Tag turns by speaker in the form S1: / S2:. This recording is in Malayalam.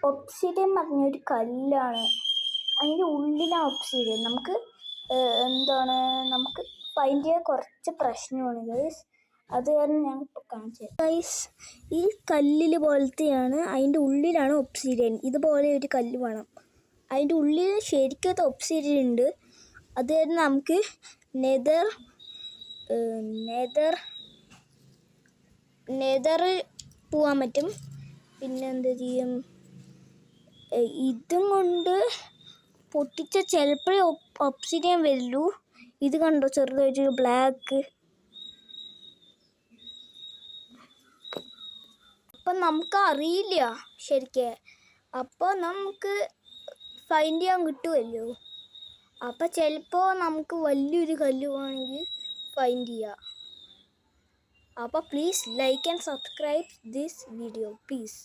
S1: ഒബ്സിഡിയൻ പറഞ്ഞൊരു കല്ലാണ്. അതിൻ്റെ ഉള്ളിലാണ് ഒബ്സിഡിയൻ. നമുക്ക് ഫൈൻഡ് ചെയ്യാൻ കുറച്ച് പ്രശ്നമാണ് ഗൈസ്. അത് കാരണം ഞാൻ ഇപ്പോൾ കാണിച്ചു തരാം ഗൈസ്. ഈ കല്ലിൽ പോലത്തെയാണ്, അതിൻ്റെ ഉള്ളിലാണ് ഒബ്സിഡിയൻ. ഇതുപോലെ ഒരു കല്ല് വേണം. അതിൻ്റെ ഉള്ളിൽ ശരിക്കത്തെ ഒബ്സിഡിയൻ ഉണ്ട്. അത് കാരണം നമുക്ക് നെതർ പോകാൻ പറ്റും. പിന്നെ എന്ത് ചെയ്യും, ഇതും കൊണ്ട് പൊട്ടിച്ച ചിലപ്പോഴേ ഒബ്സിഡിയൻ വരുള്ളൂ. ഇത് കണ്ടോ, ചെറുതായിട്ട് ബ്ലാക്ക്. അപ്പം നമുക്ക് അറിയില്ല ശരിക്കും. അപ്പോൾ നമുക്ക് ഫൈൻഡ് ചെയ്യാൻ കിട്ടുമല്ലോ. അപ്പം ചിലപ്പോൾ നമുക്ക് വലിയൊരു കല്ല് വേണമെങ്കിൽ ഫൈൻഡ് ചെയ്യാം. അപ്പോൾ please like and subscribe this video please.